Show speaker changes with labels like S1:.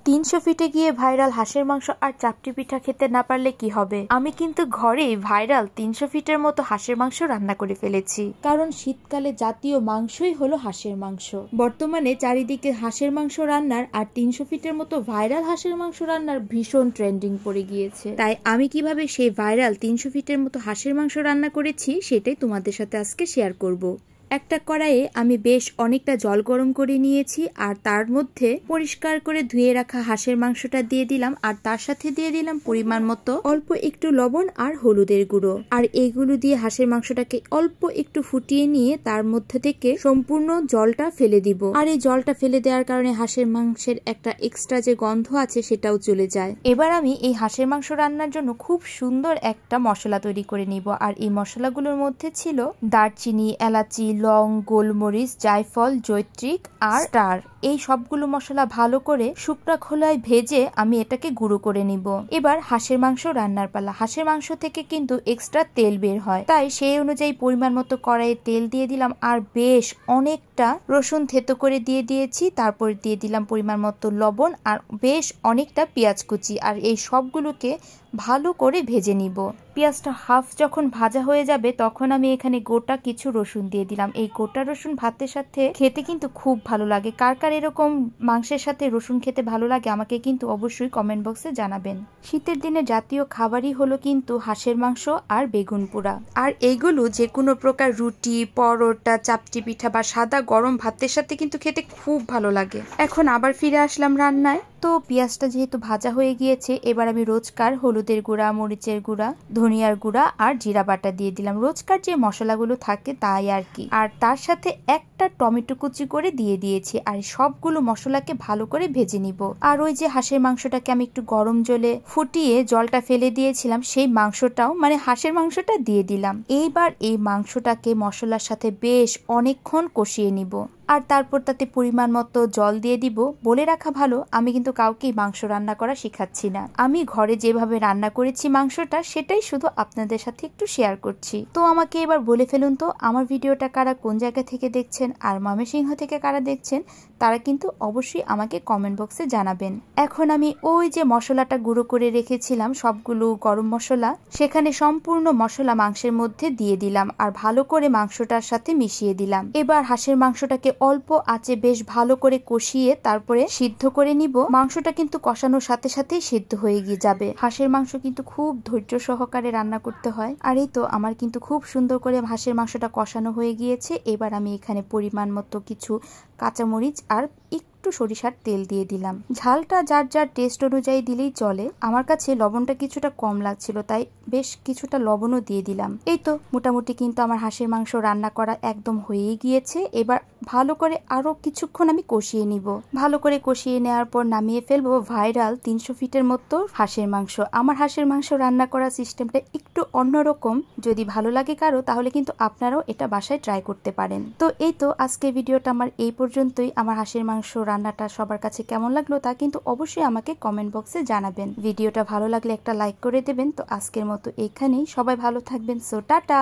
S1: 300 ফিটে গিয়ে ভাইরাল হাঁসের মাংস আর চাপটি পিঠা খেতে না পারলে কি হবে। আমি কিন্তু ঘরেই ভাইরাল 300 ফিটের মতো হাঁসের মাংস রান্না করে ফেলেছি, কারণ শীতকালে জাতীয় মাংসই হলো হাঁসের মাংস। বর্তমানে চারিদিকে হাঁসের মাংস রান্নার আর 300 ফিটের মতো ভাইরাল হাঁসের মাংস রান্নার ভীষণ ট্রেন্ডিং পড়ে গিয়েছে। তাই আমি কিভাবে সেই ভাইরাল 300 ফিটের মতো হাঁসের মাংস রান্না করেছি সেটাই তোমাদের সাথে আজকে শেয়ার করব। একটা কড়াইয়ে আমি বেশ অনেকটা জল গরম করে নিয়েছি আর তার মধ্যে পরিষ্কার করে ধুয়ে রাখা হাঁসের মাংসটা দিয়ে দিলাম আর তার সাথে দিয়ে দিলাম পরিমাণ মতো অল্প একটু লবণ আর হলুদের গুঁড়ো। আর এইগুলো দিয়ে হাঁসের মাংসটাকে অল্প একটু ফুটিয়ে নিয়ে তার মধ্যে থেকে সম্পূর্ণ জলটা ফেলে দিব। আর এই জলটা ফেলে দেওয়ার কারণে হাঁসের মাংসের একটা এক্সট্রা যে গন্ধ আছে সেটাও চলে যায়। এবার আমি এই হাঁসের মাংস রান্নার জন্য খুব সুন্দর একটা মশলা তৈরি করে নিব। আর এই মশলাগুলোর মধ্যে ছিল দারচিনি, এলাচি, লং, গোলমরিচ, জায়ফল, জৈত্রিক আর স্টার। এই সবগুলো মশলা ভালো করে শুকনা খোলায় ভেজে আমি এটাকে গুঁড়ো করে নিব। এবার হাঁসের মাংস রান্নার পালা। হাঁসের মাংস থেকে কিন্তু এক্সট্রা তেল বের হয়, তাই সেই অনুযায়ী পরিমাণ মতো কড়াইয়ে তেল দিয়ে দিলাম আর বেশ অনেকটা রসুন থেতো করে দিয়ে দিয়েছি। তারপর দিয়ে দিলাম পরিমাণ মতো লবণ আর বেশ অনেকটা পেঁয়াজ কুচি। আর এই সবগুলোকে ভালো করে ভেজে নিব। পেঁয়াজটা হাফ যখন ভাজা হয়ে যাবে তখন আমি এখানে গোটা কিছু রসুন দিয়ে দিলাম। এই গোটা রসুন ভাতের সাথে খেতে কিন্তু খুব ভালো লাগে। কার কার এরকম মাংসের সাথে রসুন খেতে ভালো লাগে আমাকে কিন্তু অবশ্যই কমেন্ট বক্সে জানাবেন। শীতের দিনে জাতীয় খাবারই হলো কিন্তু হাঁসের মাংস আর বেগুন পোড়া। আর এইগুলো যে কোনো প্রকার রুটি, পরোটা, চাপটি পিঠা বা সাদা গরম ভাতের সাথে কিন্তু খেতে খুব ভালো লাগে। এখন আবার ফিরে আসলাম রান্নায়। তো পেঁয়াজটা যেহেতু ভাজা হয়ে গিয়েছে, এবার আমি রোজকার হলুদের গুঁড়া, মরিচের গুঁড়া, ধনিয়ার গুঁড়া আর জিরা বাটা দিয়ে দিলাম। রোজকার যে মশলাগুলো থাকে তাই আর কি। আর তার সাথে একটা টমেটো কুচি করে দিয়ে দিয়েছি। আর সবগুলো মশলাকে ভালো করে ভেজে নিব। আর ওই যে হাঁসের মাংসটাকে আমি একটু গরম জলে ফুটিয়ে জলটা ফেলে দিয়েছিলাম, সেই মাংসটাও মানে হাঁসের মাংসটা দিয়ে দিলাম। এইবার এই মাংসটাকে মশলার সাথে বেশ অনেকক্ষণ কষিয়ে নিব। আর তারপর তাতে পরিমাণ মতো জল দিয়ে দিব। বলে রাখা ভালো, আমি কিন্তু কাউকেই মাংস রান্না করা শেখাচ্ছি না। আমি ঘরে যেভাবে রান্না করেছি মাংসটা সেটাই শুধু আপনাদের সাথে একটু শেয়ার করছি। তো আমাকে এবার বলে ফেলুন তো আমার ভিডিওটা কারা কোন জায়গা থেকে দেখছেন আর ময়মনসিংহ থেকে কারা দেখছেন তারা কিন্তু অবশ্যই আমাকে কমেন্ট বক্সে জানাবেন। এখন আমি ওই যে মশলাটা গুঁড়ো করে রেখেছিলাম সবগুলো গরম মশলা, সেখানে সম্পূর্ণ মশলা মাংসের মধ্যে দিয়ে দিলাম আর ভালো করে মাংসটার সাথে মিশিয়ে দিলাম। এবার হাঁসের মাংসটাকে অল্প আঁচে বেশ ভালো করে কষিয়ে তারপরে সিদ্ধ করে নিব। মাংসটা কিন্তু কষানোর সাথে সাথেই সিদ্ধ হয়ে গিয়ে যাবে। হাঁসের মাংস কিন্তু খুব ধৈর্য সহকারে রান্না করতে হয়। আর এই তো আমার কিন্তু খুব সুন্দর করে হাঁসের মাংসটা কষানো হয়ে গিয়েছে। এবার আমি এখানে পরিমাণ মতো কিছু কাঁচামরিচ আর একটু সরিষার তেল দিয়ে দিলাম। ঝালটা যার যার টেস্ট অনুযায়ী দিলেই চলে। আমার কাছে লবণটা কিছুটা কম লাগছিল, তাই বেশ কিছুটা লবণও দিয়ে দিলাম। এই তো মোটামুটি কিন্তু আমার হাঁসের মাংস রান্না করা একদম হয়েই গিয়েছে। এবার ভালো করে আরো কিছুক্ষণ আমি কষিয়ে নিব। ভালো করে কষিয়ে নেওয়ার পর নামিয়ে ফেলবো ভাইরাল 300 ফিটের মতো হাঁসের মাংস। আমার হাঁসের মাংস রান্না করার সিস্টেমটা একটু অন্যরকম। যদি ভালো লাগে কারো তাহলে কিন্তু আপনারাও এটা বাসায় ট্রাই করতে পারেন। তো এই তো আজকের ভিডিওটা আমার এই পর্যন্তই। আমার হাঁসের মাংস রান্নাটা সবার কাছে কেমন লাগলো তা কিন্তু অবশ্যই আমাকে কমেন্ট বক্সে জানাবেন। ভিডিওটা ভালো লাগলে একটা লাইক করে দেবেন। তো আজকের মতো এখানেই, সবাই ভালো থাকবেন। So tata.